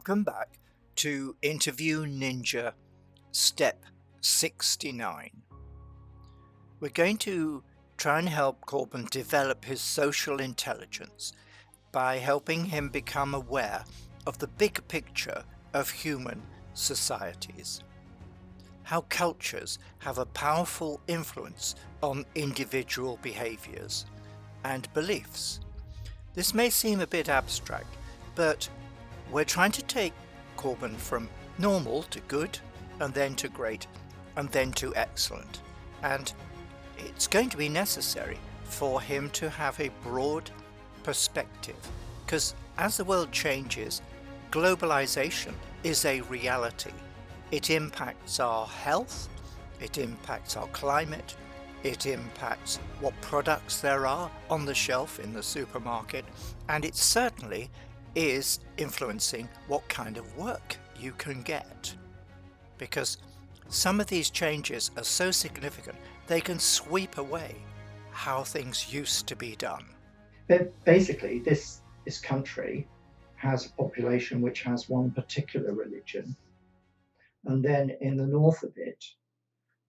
Welcome back to Interview Ninja Step 69. We're going to try and help Corbin develop his social intelligence by helping him become aware of the bigger picture of human societies. How cultures have a powerful influence on individual behaviors and beliefs. This may seem a bit abstract, but we're trying to take Corbin from normal to good, and then to great, and then to excellent. And it's going to be necessary for him to have a broad perspective, because as the world changes, globalization is a reality. It impacts our health, it impacts our climate, it impacts what products there are on the shelf in the supermarket, and it certainly is influencing what kind of work you can get. Because some of these changes are so significant, they can sweep away how things used to be done. Basically, this country has a population which has one particular religion. And then in the north of it,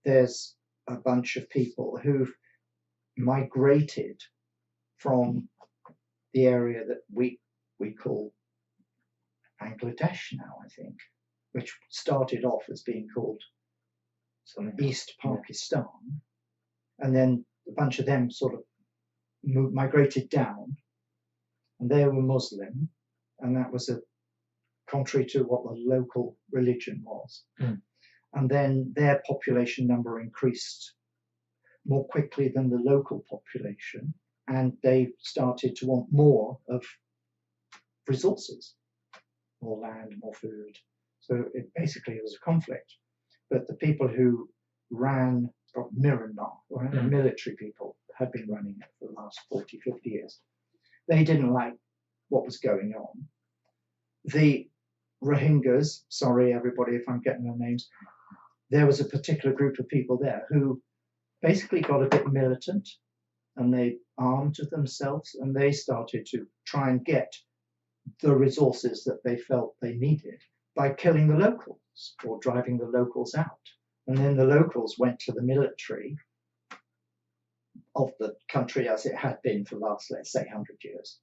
there's a bunch of people who've migrated from the area that we call Bangladesh now, I think, which started off as being called East Pakistan. And then a bunch of them sort of migrated down, and they were Muslim, and that was contrary to what the local religion was. And then their population number increased more quickly than the local population, and they started to want more of resources, more land, more food. So it basically was a conflict. But the people who ran Myanmar, the military people, had been running it for the last 40, 50 years. They didn't like what was going on. The Rohingyas, sorry everybody if I'm getting their names, there was a particular group of people there who basically got a bit militant, and they armed themselves, and they started to try and get the resources that they felt they needed by killing the locals or driving the locals out. And then the locals went to the military of the country as it had been for the last, let's say, 100 years,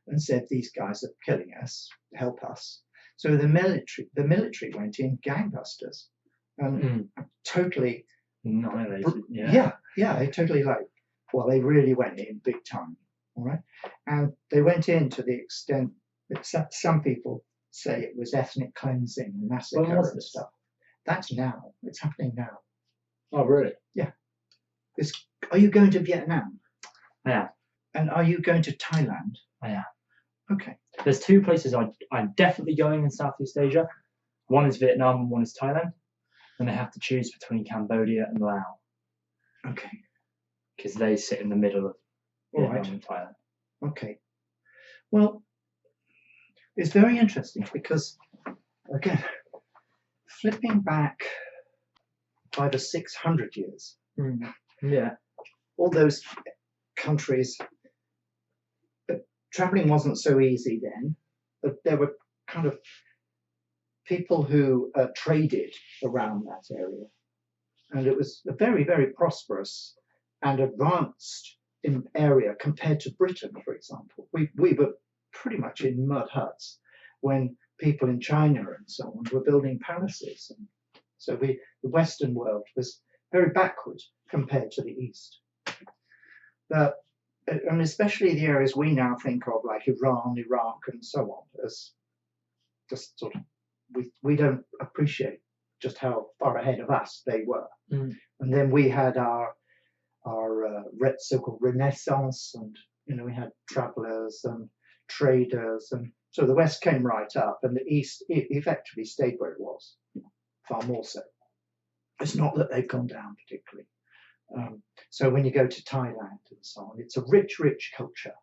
and said, these guys are killing us, help us. So the military went in gangbusters and totally annihilated. They totally they really went in big time. All right. And they went in to the extent that some people say it was ethnic cleansing and massacre and stuff. That's now. It's happening now. Oh, really? Yeah. Are you going to Vietnam? I am. And are you going to Thailand? I am. Okay. There's two places I'm definitely going in Southeast Asia. One is Vietnam and one is Thailand. And I have to choose between Cambodia and Laos. Okay. Because they sit in the middle of Vietnam and Thailand. Okay. Well, it's very interesting because, again, flipping back 500 or 600 years, all those countries, traveling wasn't so easy then, but there were kind of people who traded around that area, and it was a very, very prosperous and advanced area compared to Britain, for example. We were pretty much in mud huts when people in China and so on were building palaces, and so the Western world was very backward compared to the East. And especially the areas we now think of, like Iran, Iraq, and so on, as just sort of we don't appreciate just how far ahead of us they were. And then we had our so-called Renaissance, and we had travelers and traders, and so the West came right up, and the East effectively stayed where it was, far more so. It's not that they've gone down particularly. So when you go to Thailand and so on, it's a rich, rich culture,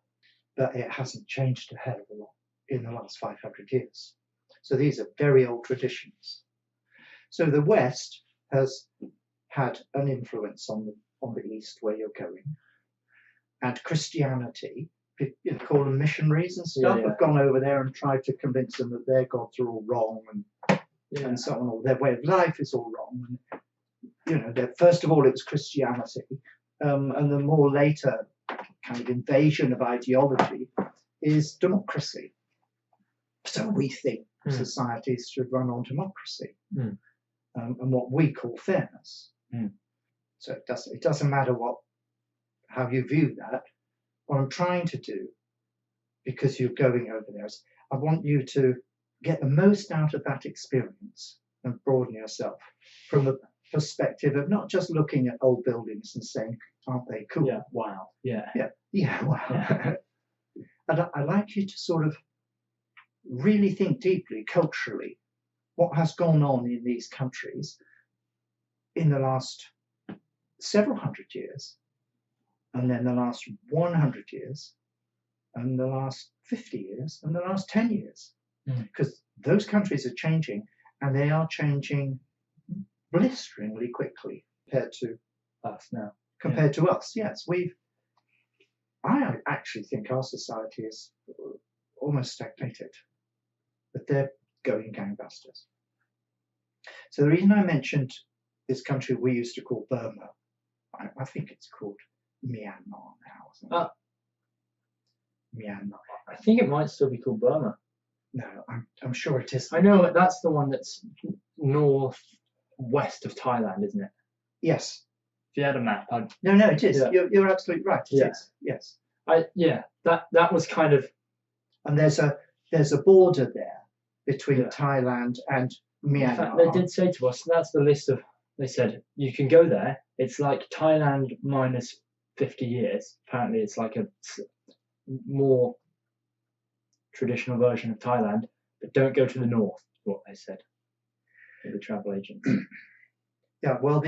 but it hasn't changed a hell of a lot in the last 500 years. So these are very old traditions. So the West has had an influence on the East where you're going, and Christianity call them missionaries and stuff, Yeah. have gone over there and tried to convince them that their gods are all wrong and so on, or their way of life is all wrong. And first of all, it was Christianity, and the more later kind of invasion of ideology is democracy. So we think societies should run on democracy, and what we call fairness. So it doesn't matter how you view that. What I'm trying to do, because you're going over there, is I want you to get the most out of that experience and broaden yourself from the perspective of not just looking at old buildings and saying, aren't they cool? Yeah, wow. Yeah. Wow. Yeah. And I'd like you to sort of really think deeply, culturally, what has gone on in these countries in the last several hundred years, and then the last 100 years, and the last 50 years, and the last 10 years. Because those countries are changing, and they are changing blisteringly quickly compared to Us now. Compared to us, yes. I actually think our society is almost stagnated, but they're going gangbusters. So the reason I mentioned this country we used to call Burma, I think it's called Myanmar now. Myanmar. I think it might still be called Burma. No, I'm sure it is. I know that's the one that's northwest of Thailand, isn't it? Yes. If you had a map, No, it is. Yeah. You're absolutely right. It is. Yes. That was kind of. And there's a border there between Thailand and Myanmar. In fact, they did say to us, that's the list of. They said you can go there. It's like Thailand minus 50 years. Apparently, it's like a more traditional version of Thailand, but don't go to the north. Is what they said to the travel agents. Yeah. Well,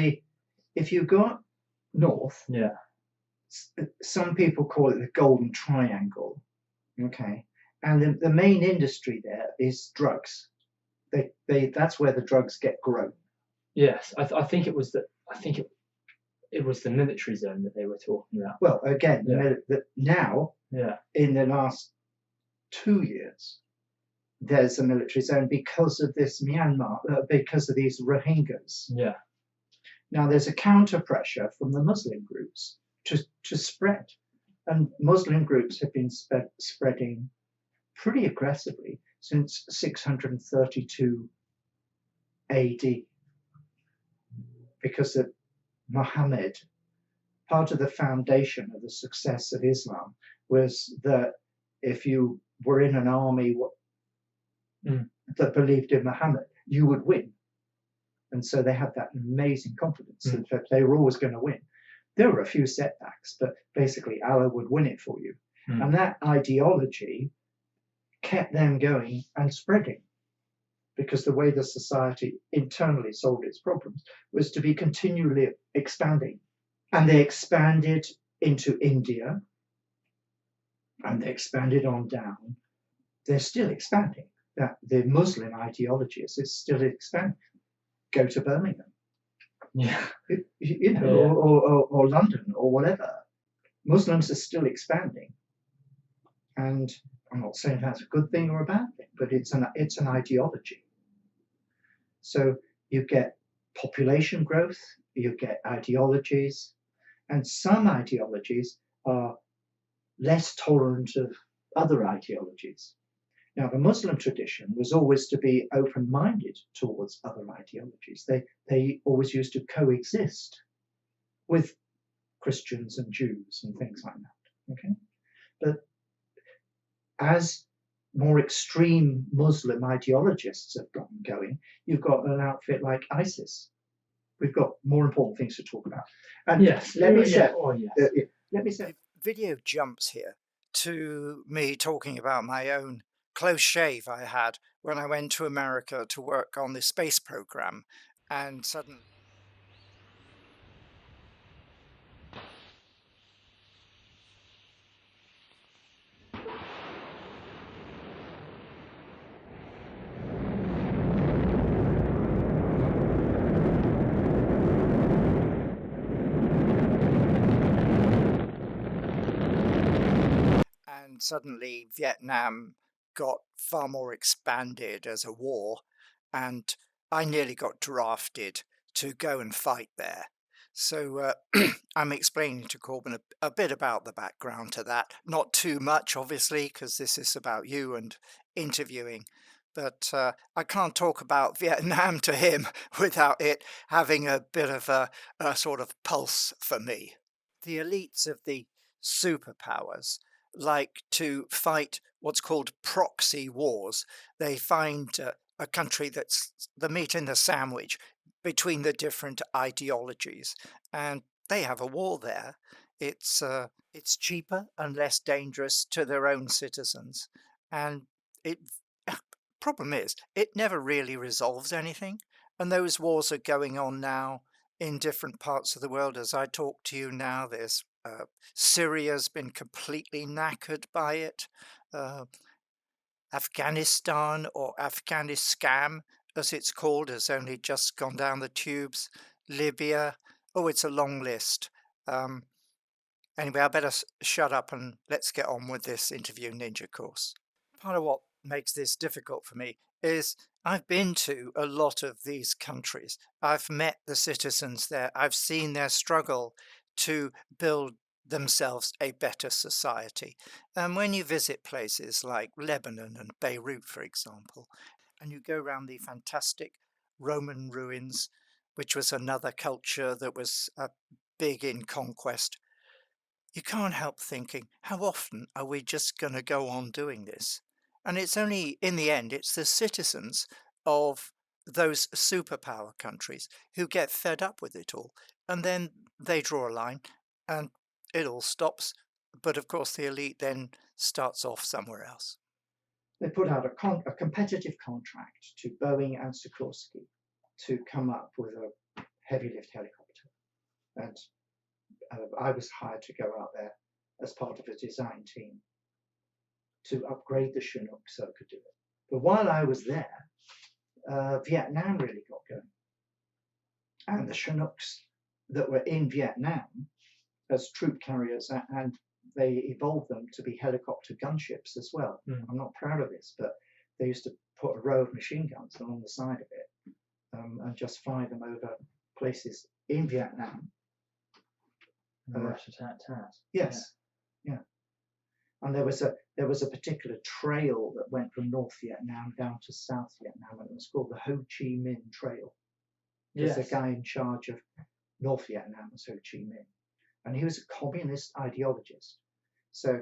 if you go up north, some people call it the Golden Triangle. Okay, and the main industry there is drugs. That's where the drugs get grown. Yes, I think it was it was the military zone that they were talking about. Well, again, now in the last 2 years, there's a military zone because of this Myanmar, because of these Rohingyas. Yeah. Now there's a counter pressure from the Muslim groups to spread, and Muslim groups have been spreading pretty aggressively since 632 AD, because of Muhammad. Part of the foundation of the success of Islam was that if you were in an army that believed in Muhammad, you would win. And so they had that amazing confidence that they were always going to win. There were a few setbacks, but basically Allah would win it for you. And that ideology kept them going and spreading, because the way the society internally solved its problems was to be continually expanding. And they expanded into India, and they expanded on down. They're still expanding. The Muslim ideology is still expanding. Go to Birmingham, or London, or whatever. Muslims are still expanding, and I'm not saying that's a good thing or a bad thing, but it's an ideology. So you get population growth, you get ideologies, and some ideologies are less tolerant of other ideologies. Now, the Muslim tradition was always to be open-minded towards other ideologies. They always used to coexist with Christians and Jews and things like that. Okay, but as more extreme Muslim ideologists have gotten going, you've got an outfit like ISIS. We've got more important things to talk about. And let me say, video jumps here to me talking about my own close shave I had when I went to America to work on the space program, and suddenly suddenly Vietnam got far more expanded as a war, and I nearly got drafted to go and fight there. So I'm explaining to Corbyn a bit about the background to that. Not too much, obviously, because this is about you and interviewing. But I can't talk about Vietnam to him without it having a bit of a sort of pulse for me. The elites of the superpowers like to fight what's called proxy wars. They find a country that's the meat in the sandwich between the different ideologies, and they have a war there. It's cheaper and less dangerous to their own citizens, and it problem is it never really resolves anything. And those wars are going on now in different parts of the world. As I talk to you now, there's Syria's been completely knackered by it. Afghanistan, or Afghanistan as it's called, has only just gone down the tubes. Libya, oh, it's a long list. Anyway, I better shut up and let's get on with this interview ninja course. Part of what makes this difficult for me is I've been to a lot of these countries. I've met the citizens there. I've seen their struggle to build themselves a better society. And when you visit places like Lebanon and Beirut, for example, and you go around the fantastic Roman ruins, which was another culture that was big in conquest, you can't help thinking, how often are we just going to go on doing this? And it's only, in the end, it's the citizens of those superpower countries who get fed up with it all. And then they draw a line and it all stops. But of course, the elite then starts off somewhere else. They put out a competitive contract to Boeing and Sikorsky to come up with a heavy lift helicopter. And I was hired to go out there as part of a design team to upgrade the Chinook so it could do it. But while I was there, Vietnam really got going. And the Chinooks that were in Vietnam as troop carriers, and they evolved them to be helicopter gunships as well. I'm not proud of this, but they used to put a row of machine guns along the side of it and just fly them over places in Vietnam. Yes, yeah. And there was a particular trail that went from North Vietnam down to South Vietnam, and it was called the Ho Chi Minh Trail. There's a guy in charge of North Vietnam was Ho Chi Minh, and he was a communist ideologist. So,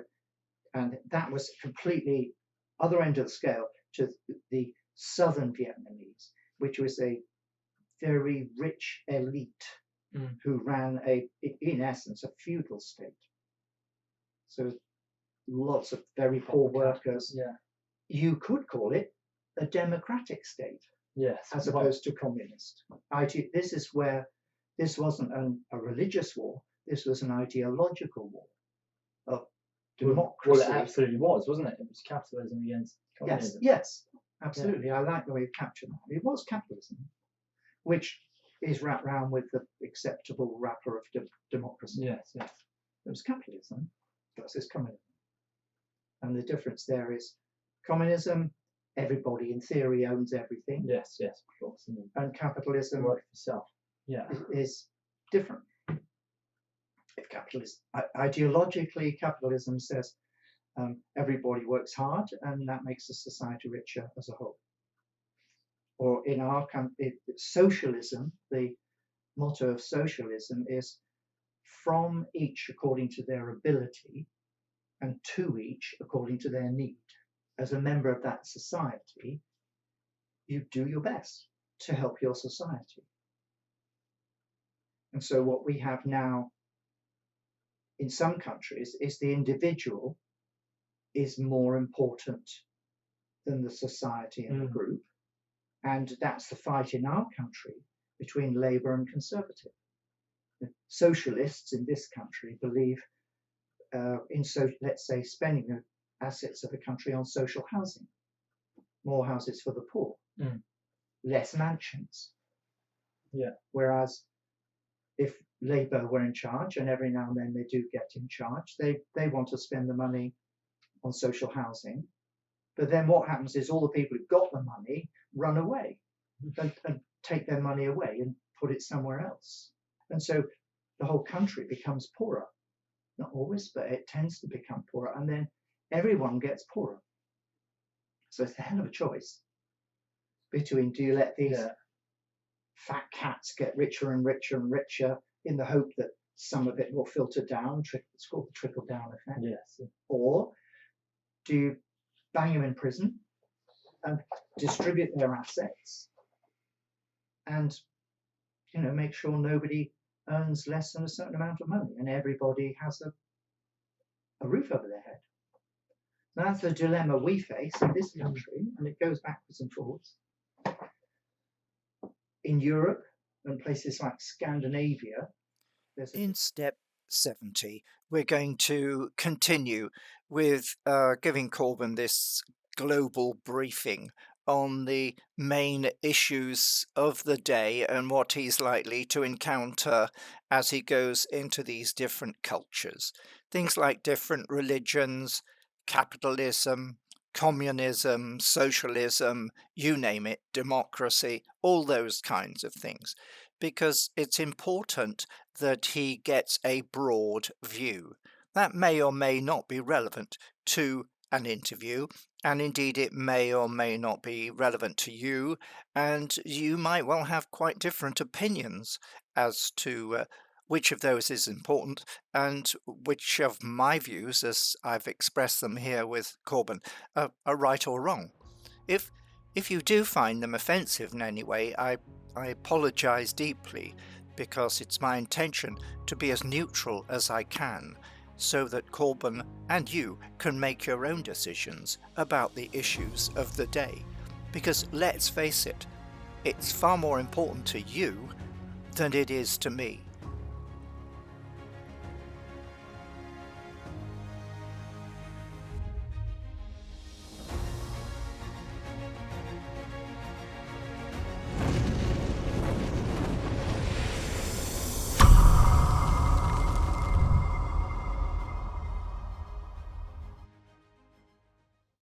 and that was completely other end of the scale to the southern Vietnamese, which was a very rich elite who ran in essence, a feudal state. So lots of very poor workers. Yeah. You could call it a democratic state, yes, as opposed to communist. This wasn't a religious war. This was an ideological war of democracy. Well, it absolutely was, wasn't it? It was capitalism against communism. Yes, absolutely. Yeah. I like the way you captured that. It was capitalism, which is wrapped around with the acceptable wrapper of democracy. Yes. It was capitalism versus communism. And the difference there is communism, everybody in theory owns everything. Yes, of course. And capitalism work for yourself. Yeah. is different. If ideologically, capitalism says everybody works hard and that makes the society richer as a whole. Or in our country, socialism, the motto of socialism is from each according to their ability and to each according to their need. As a member of that society, you do your best to help your society. And so what we have now in some countries is the individual is more important than the society and the group. And that's the fight in our country between Labour and Conservative. The socialists in this country believe let's say, spending the assets of the country on social housing, more houses for the poor, less mansions. Yeah. Whereas if Labour were in charge, and every now and then they do get in charge, they want to spend the money on social housing. But then what happens is all the people who've got the money run away and take their money away and put it somewhere else. And so the whole country becomes poorer. Not always, but it tends to become poorer. And then everyone gets poorer. So it's a hell of a choice between, do you let these fat cats get richer and richer and richer in the hope that some of it will filter down? It's called the trickle-down effect. Yes. Or do you bang them in prison and distribute their assets and, you know, make sure nobody earns less than a certain amount of money and everybody has a roof over their head? Now, that's the dilemma we face in this country, and it goes backwards and forwards. In Europe and places like Scandinavia, in step 70, we're going to continue with giving Corbyn this global briefing on the main issues of the day and what he's likely to encounter as he goes into these different cultures. Things like different religions, capitalism, communism, socialism, you name it, democracy, all those kinds of things, because it's important that he gets a broad view. That may or may not be relevant to an interview, and indeed it may or may not be relevant to you, and you might well have quite different opinions as to which of those is important and which of my views, as I've expressed them here with Corbyn, are right or wrong. If you do find them offensive in any way, I apologise deeply, because it's my intention to be as neutral as I can, so that Corbyn and you can make your own decisions about the issues of the day. Because let's face it, it's far more important to you than it is to me.